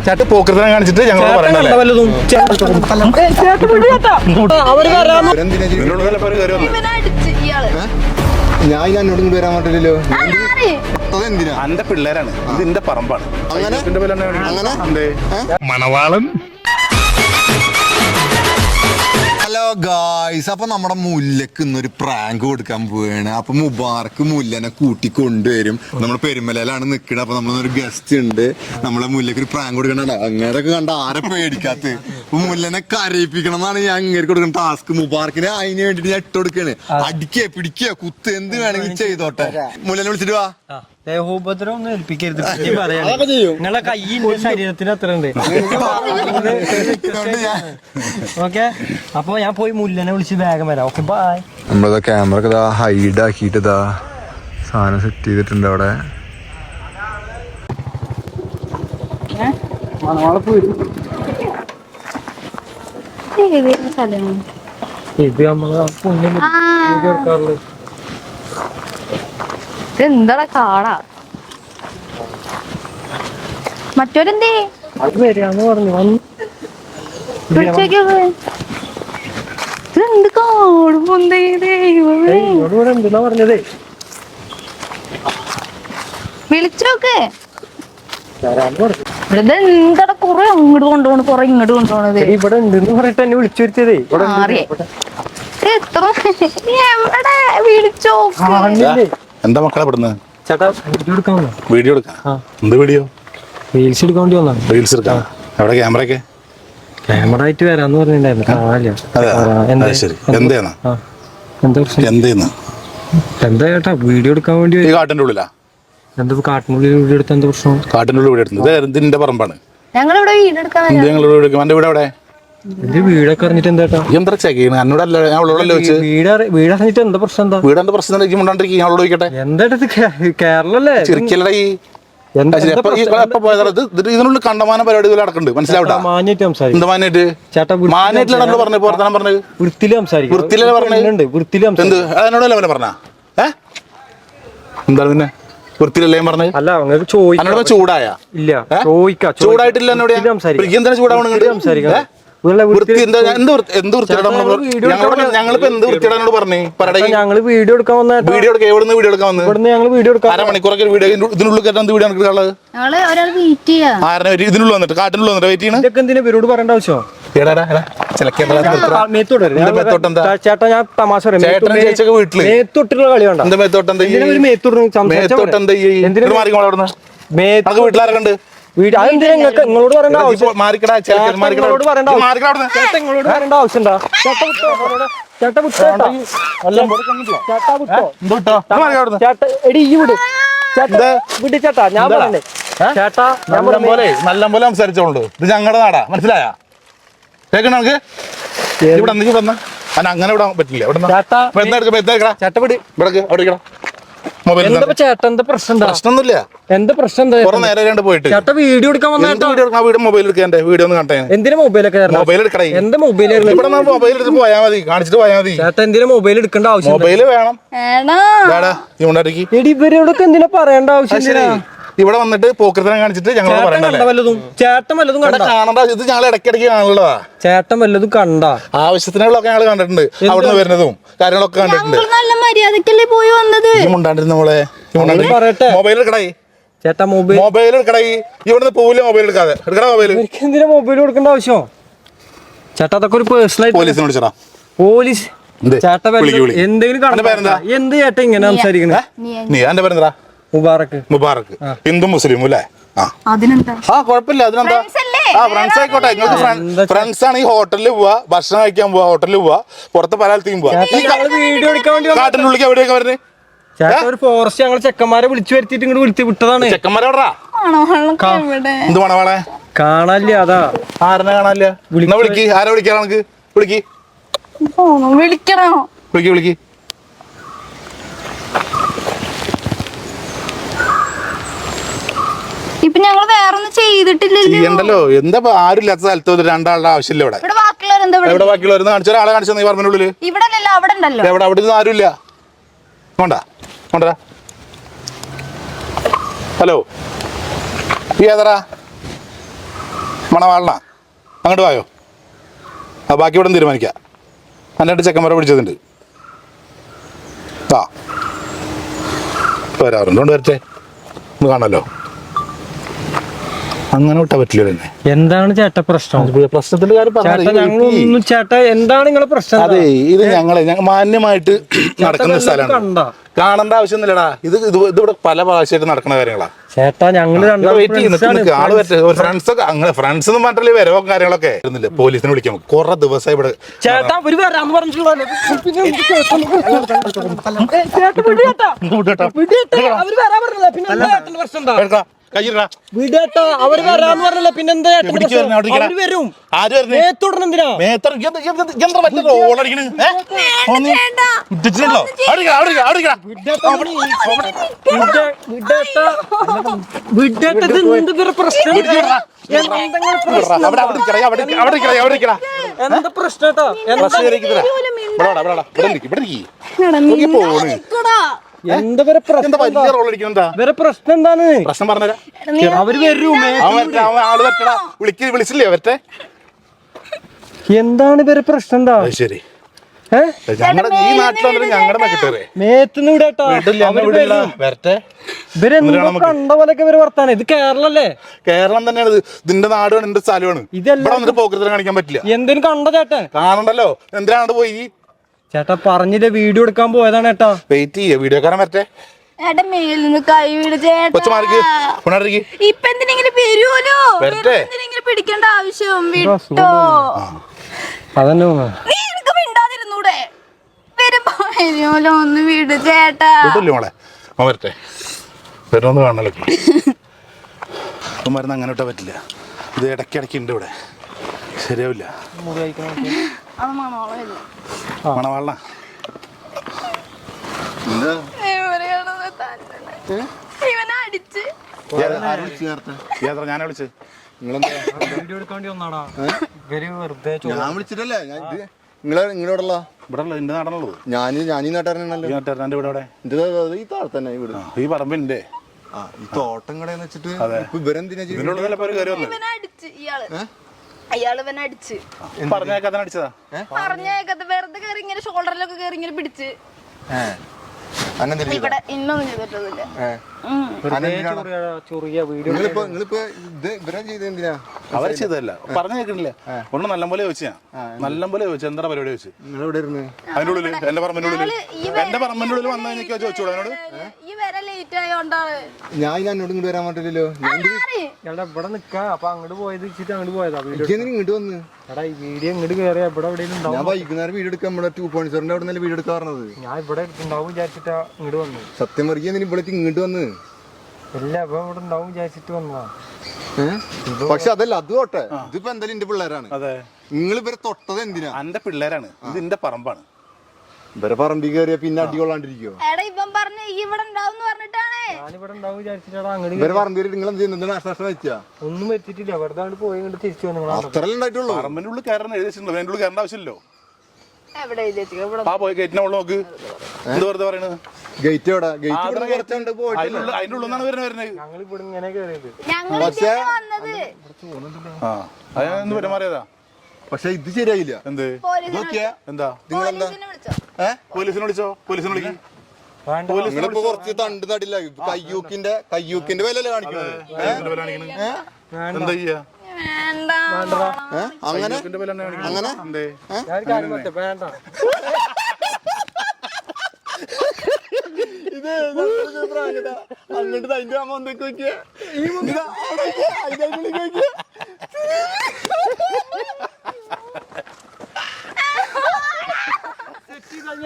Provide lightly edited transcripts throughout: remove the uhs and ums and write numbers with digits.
ചേട്ടൻ പോക്കൃതനെ കാണിച്ചിട്ട് ഞങ്ങൾ ഞാൻ എന്നോടൊന്നും വരാൻ പറ്റില്ലല്ലോ. എന്റെ പിള്ളേരാണ്, ഇത് എന്റെ പറമ്പാണ്. മണവാളൻ. ഹലോ ഗായ്സ്, അപ്പൊ നമ്മുടെ മുല്ലക്ക് ഇന്നൊരു പ്രാങ്ക് കൊടുക്കാൻ പോവാണ്. അപ്പൊ മുബാറക്ക് മുല്ലനെ കൂട്ടിക്കൊണ്ടുവരും. നമ്മുടെ പെരുമലയിലാണ് നിൽക്കുന്നത്. അപ്പൊ നമ്മളൊരു ഗസ്റ്റ് ഉണ്ട്. നമ്മളെ മുല്ലക്ക് ഒരു പ്രാങ്ക് കൊടുക്കണ്ട. അങ്ങനെയൊക്കെ കണ്ട ആരെ പേടിക്കാത്ത. അപ്പൊ മുല്ലനെ കരയിപ്പിക്കണം എന്നാണ് ഞാൻ അങ്ങനെ കൊടുക്കുന്ന ടാസ്ക്. മുബാറക്കിനെ അതിന് വേണ്ടിട്ട് ഞാൻ ഇട്ട് കൊടുക്കാണ്. അടിക്കുക പിടിക്കുക കുത്ത് എന്ത് വേണമെങ്കിൽ ചെയ്തോട്ടെ. മുല്ലനെ വിളിച്ചിട്ട് വാ. ദേഹോപദ്രവം ഒന്നും ഏൽപ്പിക്കരുത്. നിങ്ങളെ കയ്യിന്റെ ശരീരത്തിന് അത്ര ഉണ്ട്. ഓക്കെ, അപ്പൊ ഞാൻ പോയി മുല്ലനെ വിളിച്ച് വേഗം വരാം. Okay, by. നമ്മളതാ ക്യാമറ ഒക്കെ ഇതാ ഹൈഡ് ആക്കിയിട്ട് ഇതാ സാധനം സെറ്റ് ചെയ്തിട്ടുണ്ട് അവിടെ. ഇത് നമ്മള് എന്താ കാടാ മറ്റോരെന്തേ അത് വരികയെന്ന് പറഞ്ഞു വന്നു. എന്ത് കാണുമ്പോ ഇവിടെ എന്തെന്നാ പറഞ്ഞതേ? വിളിച്ചോക്ക്. വരാന്ന് പറഞ്ഞു. ഇവിടെ എന്താ കൊറേ അങ്ങോട്ട് കൊണ്ടുപോകണം, കൊറേ ഇങ്ങോട്ട് കൊണ്ടുപോകണത്. ഇവിടെ ഉണ്ടെന്ന് പറഞ്ഞിട്ട് എന്നെ വിളിച്ചു വരുത്തിയതേ. എത്ര എവിടെ വിളിച്ചോക്ക്. എന്താ മക്കളെ ഇവിടുന്ന്? ചേട്ടാ വീഡിയോ എടുക്കാൻ വന്നോ? വീഡിയോ എടുക്കാം. എന്ത് വീഡിയോ? റീൽസ് എടുക്കാൻ വേണ്ടി വന്നാ. റീൽസ് എടുക്കാം. എവിടെ ക്യാമറ ഒക്കെ? ക്യാമറ ആയിട്ട് വരാന്ന് പറഞ്ഞിട്ടുണ്ടായിരുന്നു. എന്താ പ്രശ്നം? എന്താ ചേട്ടാ വീഡിയോ എടുക്കാൻ വേണ്ടി? ഈ കാട്ടിന്റെ ഉള്ളിലാ? എന്താ കാട്ടിനുള്ളിൽ വീഡിയോ എടുത്ത എന്താ പ്രശ്നം? കാട്ടിന്റെ ഉള്ളിൽ വീഡിയോ എടുത്തത് ഇതിന്റെ പറമ്പാണ്. ഞങ്ങളിവിടെ വീടെടുക്കാൻ എന്റെ വീട് അവിടെ. എന്റെ വീടൊക്കെ അറിഞ്ഞിട്ട് എന്താ എന്താ ചെക്ക് എന്നോടല്ല, ഞാൻ അവളോടല്ലേ വെച്ച്. വീട് അറിഞ്ഞിട്ട് എന്താ പ്രശ്നം? എന്താ വീടെന്താ പ്രശ്നം? മുണ്ടാണ്ടിരിക്കും, ഞാൻ അവളോട് ചോദിക്കട്ടെ. എന്താ കേരളല്ലേ? ചിരിക്കലടാ ഈ ഇതിനുള്ളിൽ കണ്ടമാനം പരിപാടി നടക്കുന്നുണ്ട്. മനസ്സിലാവട്ടെ? എന്താ മാനായിട്ട്? മാനായിട്ടില്ല പറഞ്ഞു പുറത്താൻ പറഞ്ഞത്. വൃത്തിയില് സംസാരിക്കും. വൃത്തിയിലെ പറഞ്ഞത്. എന്ത് അതിനോടല്ലേ അവനെ പറഞ്ഞ? എന്താ പിന്നെ വൃത്തിയിലല്ലേ പറഞ്ഞത്? അല്ല അങ്ങനെ ചോദിക്കാൻ ചൂടായ ഇല്ല, ചോദിക്കാം. ചൂടായിട്ടില്ല എന്നോട്. എന്തിനാ ചൂടാവണം? സംസാരിക്കാം. ഞങ്ങള് വീഡിയോ എടുക്കാൻ വന്ന വീഡിയോ അരമണിക്കൂറൊക്കെ വീഡിയോ ഇതിനുള്ളിൽ ഇതിനുള്ളിൽ വന്നിട്ട് കാട്ടിനുള്ളിൽ വന്നിട്ട് വെയിറ്റ് ചെയ്യണം. ഇതൊക്കെ എന്തിനാ ഇവരോട് പറയേണ്ട ആവശ്യം? ചേട്ടാ ഞാൻ തമാശ വീട്ടില് മേത്തൊട്ടുള്ള കളി വേണ്ട. വീട്ടിലാരൊക്കെ ഉണ്ട്? നിങ്ങളോട് പറയേണ്ട ആവശ്യം നിങ്ങളോട് പറയേണ്ട ആവശ്യണ്ടാ? ചേട്ടാ എടി ഈ വിട് വിട് ചേട്ടാ. ഞാൻ പറയണ്ടേ ചേട്ടാ? നല്ല പോലെ സംസാരിച്ചോളൂ. ഇത് ഞങ്ങളുടെ നാടാ, മനസ്സിലായ? കേൾക്കണ നമുക്ക് ഇവിടെ അങ്ങനെ വിടാൻ പറ്റില്ല. ചേട്ടാ വിട്. ചേട്ടാ എന്താ പ്രശ്നം? പ്രശ്നമൊന്നുമില്ല. എന്താ പ്രശ്നം? നേരെ പോയിട്ട് ചേട്ടാ വീഡിയോ എടുക്കാൻ മൊബൈൽ എടുക്കാൻ വീഡിയോ ഒന്ന് കണ്ടേ. എന്തിനാ മൊബൈലൊക്കെ? മൊബൈൽ എടുക്കണേ. എന്താ മൊബൈൽ? മൊബൈൽ എടുത്ത് പോയാൽ മതി, കാണിച്ചിട്ട് പോയാൽ മതി. ചേട്ടാ എന്തിനാ മൊബൈൽ എടുക്കേണ്ട ആവശ്യം? മൊബൈൽ വേണം. ഇവരോടൊക്കെ എന്തിനാ പറയേണ്ട ആവശ്യം? ഇവിടെ വന്നിട്ട് പോക്കൃതനെ കാണിച്ചിട്ട് ഞങ്ങൾ വല്ലതും ചേട്ടൻ വല്ലതും കാണണ്ട. ഇത് ഞങ്ങൾ ഇടയ്ക്കിടയ്ക്ക് കാണുള്ളതാ. ചേട്ടൻ വല്ലതും കണ്ട ആവശ്യത്തിനുള്ളതൊക്കെ ഞങ്ങൾ കണ്ടിട്ടുണ്ട്. അവിടുന്ന് വരുന്നതും കാര്യങ്ങളൊക്കെ കണ്ടിട്ടുണ്ട്. നല്ല മര്യാദക്കല്ലേ പോയി വന്നത്. മുണ്ടാണ്ടിരുന്ന മോളെ മൊബൈൽ എടുക്കടേ. ചേട്ടാ മൊബൈൽ എടുക്കടേ. ഇവിടുന്ന് പോവില്ല മൊബൈൽ എടുക്കാതെ. എടുക്കടാ മൊബൈൽ. എന്തിനാ മൊബൈൽ കൊടുക്കേണ്ട ആവശ്യം? ചേട്ടാ അതൊക്കെ ഒരു പേഴ്സണൽ. പോലീസിനെ വിളിച്ചടാ. പോലീസ് ചേട്ടാ എന്തെങ്കിലും എന്ത് ചേട്ടാ ഇങ്ങനെ സംസാരിക്കണേ? നീ എന്റെ പേരെന്താ? മുബാറക്ക്. ഹിന്ദു മുസ്ലിം അല്ലേ? കുഴപ്പമില്ല. അതിനെന്താ? ഫ്രണ്ട്സ് ആയിക്കോട്ടെ. നിങ്ങൾക്ക് ഫ്രണ്ട്സ് ആണ്. ഈ ഹോട്ടലിൽ പോവാ, ഭക്ഷണം കഴിക്കാൻ പോവാ, ഹോട്ടലിൽ പോവാ, പുറത്ത് പലയിടത്തേക്കും പോവാ. വീഡിയോ എടുക്കാൻ വേണ്ടി കാട്ടിന്റെ ഉള്ളിൽ എവിടെയൊക്കെ വരുന്നത്? ഒരു ഫോറസ്റ്റ് ഞങ്ങൾ ചെക്കന്മാരെ വിളിച്ചു വരുത്തിട്ട് ഇങ്ങോട്ട് വിട്ടതാണ്. ചെക്കന്മാരെ എവിടാ? എന്ത് മണവാളെ കാണാനില്ല. അതാ ആരനെ കാണാനില്ല. വിളിക്ക്. ആരെ വിളിക്കാ? നമുക്ക് വിളിക്ക്. ഇപ്പൊ ഞങ്ങൾ വേറൊന്നും ചെയ്തിട്ടില്ലല്ലോ. എന്താ ആരും ഇല്ലാത്ത സ്ഥലത്ത് രണ്ടാളുടെ ആവശ്യമില്ല. ഇവിടെ ബാക്കിയുള്ളവരെന്ന് കാണിച്ച ഒരാളെ കാണിച്ചു നീ പറഞ്ഞുള്ളില്. അവിടെ നിന്ന് ആരും ഇല്ല. കൊണ്ടാ ഹലോ ഈ ഏതറാ മണവാളനാ? അങ്ങോട്ട് വായോ. ആ ബാക്കി ഇവിടെ തീരുമാനിക്കാം. എൻ്റെ 2 ചെക്കന്മാരെ പിടിച്ചതുണ്ട്. ആ വരാറുണ്ട്, കൊണ്ട് വരട്ടെ, ഒന്ന് കാണാമല്ലോ. അങ്ങനെ വിട്ടാ പറ്റില്ല തന്നെ. എന്താണ് ചേട്ടാ പ്രശ്നം? പ്രശ്നത്തിന്റെ കാര്യം ചേട്ടാ എന്താണ് നിങ്ങളെ പ്രശ്നം? അതെ, ഇത് ഞങ്ങൾ മാന്യമായിട്ട് നടക്കുന്ന സ്ഥലമാണ്. കാണേണ്ട ആവശ്യമൊന്നുമില്ലടാ. ഇതിവിടെ പല പ്രാവശ്യമായിട്ട് നടക്കുന്ന കാര്യങ്ങളാ ചേട്ടാ. ഞങ്ങള് ആള് ഫ്രണ്ട്സൊക്കെ അങ്ങനെ ഫ്രണ്ട്സ് ഒന്നും പറഞ്ഞില്ലേ വരവോ കാര്യങ്ങളൊക്കെ ഇരുന്നില്ല. പോലീസിനെ വിളിക്കാം. കുറെ ദിവസമായി ഇവിടെ. ചേട്ടാ ഒരു വരാന്ന് പറഞ്ഞിട്ടുള്ളൂ. കയ്യിടാ വിടേട്ടാ, അവര് വരാന്ന് പറഞ്ഞില്ല. പിന്നെന്താ അവര് വരും. മേത്തോടനെന്തിനാ? എന്താ പ്രശ്നട്ടാ? എന്താ പ്രശ്നം? പ്രശ്നം എന്താണ്? പ്രശ്നം പറഞ്ഞുതരാം. അവര് വരും. വിളിച്ചില്ലേ അവരുടെ? എന്താണ് ഇവരെ പ്രശ്നം? എന്താ ശരി, ഈ നാട്ടിൽ വന്നിട്ട് ഞങ്ങളുടെ കിട്ടേ മേത്തുനിന്ന് വിടേട്ടാ. വരട്ടെ. ഇവരെന്തോ കണ്ട പോലെയൊക്കെ ഇവര് വർത്താനം. ഇത് കേരളല്ലേ? കേരളം തന്നെയാണ്. ഇതിന്റെ നാടാണ്, എന്റെ സ്ഥലമാണ്. ഇവിടെ വന്നിട്ട് പോക്കറ്റിൽ കാണിക്കാൻ പറ്റില്ല. എന്തിനും കണ്ട ചേട്ടൻ കാണണ്ടല്ലോ. എന്തിനാണ് പോയി ചേട്ടാ? പറഞ്ഞില്ലേ വീഡിയോ എടുക്കാൻ പോയതാണ് ചേട്ടാ. വെയിറ്റ് ചെയ്യ, വീഡിയോക്കാരൻ വരട്ടെ. പിടിക്കേണ്ട ആവശ്യം വിട്ടോ. അതന്നെ മിണ്ടാതിരുന്നൂടെ? വരുമല്ലോ, ഒന്ന് വീട് ചേട്ടാ. വിടില്ലേ മോളെ? വരട്ടെ. വരുമൊന്ന് കാണണല്ലോ. മരുന്ന് അങ്ങനെ വിട്ടാ പറ്റില്ല. ഇത് ഇടയ്ക്കിടയ്ക്ക് ഉണ്ട് ഇവിടെ. ശരിയാവില്ല. മണവാളനാ? ഞാനാ വിളിച്ചത്. ഞാൻ വിളിച്ചിട്ടല്ലേ? നിങ്ങളോടല്ല ഇവിടെ എന്റെ നാടാണുള്ളത്. ഞാനീ നാട്ടുകാരനാണല്ലോ. ഈ താഴെ തന്നെ വീട്. ഈ പറമ്പിന്റെ ഈ തോട്ടം കടയെന്ന് വെച്ചിട്ട് ഇവരെന്തിനാ പറഞ്ഞേക്കത് വെറുതെ കയറി ഇങ്ങനെ ഷോൾഡറിലൊക്കെ കയറി ഇങ്ങനെ പിടിച്ച് ഇവിടെ ഇന്നൊന്നും ചെയ്തിട്ടൊന്നുമില്ല. അവരെ ചെയ്തതല്ല, പറഞ്ഞു കേൾക്കണില്ല. ഒന്ന് നല്ലപോലെ ചോദിച്ചാ നല്ലപോലെ ചോദിച്ചു. എന്താ പരിപാടി ചോദിച്ചു? അതിന്റെ ഉള്ളില് എന്റെ പറമ്പിന്റെ ഉള്ളിൽ വന്നു കഴിഞ്ഞാൽ ചോദിച്ചോളൂ എന്നോട്. ഞാൻ എന്നോട് ഇങ്ങോട്ട് വരാൻ പറ്റില്ലല്ലോ. ഇവിടെ നിക്കാ. അപ്പൊ അങ്ങോട്ട് പോയത് വെച്ചിട്ട് അങ്ങോട്ട് പോയതാ. ഇങ്ങോട്ട് വന്ന് എടാ ഈ വീഡിയോ ഇങ്ങോട്ട് കയറിയാ ഇവിടെ എവിടെയും ഞാൻ വൈകുന്നേരം വീഡിയോ എടുക്കാൻ ഇവിടെ 2.0 അവിടെ നിന്ന് വീഡിയോ എടുക്കാൻ പറഞ്ഞത്. ഞാൻ ഇവിടെ ഉണ്ടാവും വിചാരിച്ചിട്ടാ ഇങ്ങോട്ട് വന്നു. സത്യം പറയുക ഇവിടെ ഇങ്ങോട്ട് വന്ന് ഇല്ല, ഇപ്പൊ ഇവിടെ ഉണ്ടാവും വിചാരിച്ചിട്ട് വന്നതാ. പക്ഷെ അതല്ല, അത് തൊട്ടെ. ഇതിപ്പോ എന്തായാലും എന്റെ പിള്ളേരാണ്. നിങ്ങൾ ഇവരെ തൊട്ടത് എന്തിനാ? എന്റെ പിള്ളേരാണ്. ഇത് എന്റെ പറമ്പാണ്. ഇവരെ പറമ്പിൽ കയറിയാ പിന്നെ അടികൊള്ളാണ്ടിരിക്കോ? ഇവരെ പറമ്പിൽ നിങ്ങൾ എന്ത് ചെയ്യുന്നത്? നാശനഷ്ടം വെച്ചാ ഒന്നും വെച്ചിട്ടില്ല. വെറുതെ അങ്ങോട്ട് പോയി ഇങ്ങോട്ട് തിരിച്ചു വന്നു. അത്രല്ലേ ഉണ്ടായിട്ടുള്ളൂ. പറമ്പിന്റെ ഉള്ളിൽ കയറാൻ എഴുതിച്ചിട്ടുണ്ടോ? അതിന്റെ ഉള്ളിൽ കയറേണ്ട ആവശ്യമില്ലല്ലോ. ആ പോയി ഗേറ്റിനെ ഉള്ളു നോക്ക്. എന്ത് വെറുതെ പറയണത്? ഗേറ്റ് എവിടെ? ഗേറ്റ് അതിന്റെ ഉള്ളിൽ നിന്നാണ് വരുന്നത്. ഞങ്ങൾ ഇവിടെ ഇങ്ങനെ കയറിയത്. പക്ഷേ അതെന്ത് പെരുമാറിയതാ? പക്ഷെ ഇത് ശരിയായില്ല. എന്ത് നോക്കിയാ? എന്താ നിങ്ങളെന്താ പോലീസിനെ വിളിച്ചോ? പോലീസിനെ വിളിക്കും. നിങ്ങളിപ്പോ കുറച്ച് തണ്ട് നടില്ല. കയ്യൂക്കിന്റെ വിലല്ലേ കാണിക്കുന്നത്? എന്താ ചെയ്യാ? അങ്ങനെ അങ്ങനെ അങ്ങോട്ട് അതിന്റെ അമ്മ എന്തൊക്കെ നോക്കിയാ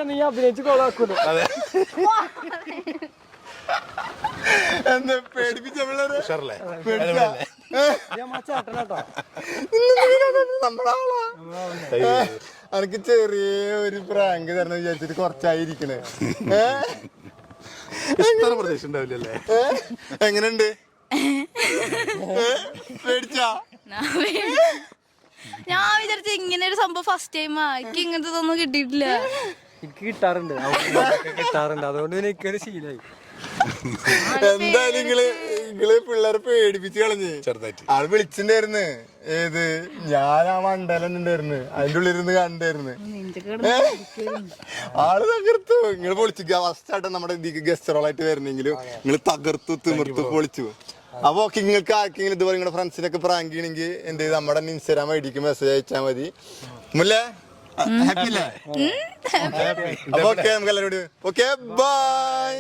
നീ അഭിനയിച്ച് കൊളാക്കുന്നു. എന്താ പേടിപ്പിച്ച പിള്ളേരെ? എനിക്ക് ചെറിയ ഒരു പ്രാങ്ക് തരണം വിചാരിച്ചിട്ട് കുറച്ചായിരിക്കണേ. പ്രദേശം ഉണ്ടാവില്ലല്ലേ? എങ്ങനെയുണ്ട്? പേടിച്ചാ? ഞാൻ വിചാരിച്ച ഇങ്ങനെ ഒരു സംഭവം ഫസ്റ്റ് ടൈമാ. എനിക്ക് ഇങ്ങനത്തെ ഒന്നും കിട്ടിയിട്ടില്ല. എനിക്ക് കിട്ടാറുണ്ട്. അതുകൊണ്ട് എനിക്കൊരു ശീലമായി. എന്തായാലും നിങ്ങള് പിള്ളേരെ പേടിപ്പിച്ച് കളഞ്ഞ് ചെറുതായിട്ട് ആള് വിളിച്ചിണ്ടായിരുന്നു. ഏത് ഞാൻ ആ മണ്ടലൻ ഉണ്ടായിരുന്നു, അതിന്റെ ഉള്ളിലിരുന്ന് കണ്ടായിരുന്നു. ആള് തകർത്തു. നിങ്ങള് പൊളിച്ചു ഫസ്റ്റ് ആയിട്ട് നമ്മുടെ ഗസ്റ്റ് റോളായിട്ട് വരുന്നെങ്കിലും നിങ്ങള് തകർത്തു തിമിർത്തു പൊളിച്ചു. അപ്പൊ ഓക്കെ, നിങ്ങൾക്ക് ആർക്കെങ്കിലും ഇതുപോലെ നിങ്ങളുടെ ഫ്രണ്ട്സിനൊക്കെ പ്രാങ്ക് ചെയ്യണമെങ്കിൽ എന്ത് ചെയ്ത് നമ്മുടെ ഇൻസ്റ്റാഗ്രാം ഐഡിക്ക് മെസ്സേജ് അയച്ചാൽ മതി. മുല്ലേ ഹാപ്പി അല്ലേ? അപ്പൊ ഓക്കെ, നമുക്ക് എല്ലാവരോടും ഓക്കെ ബൈ.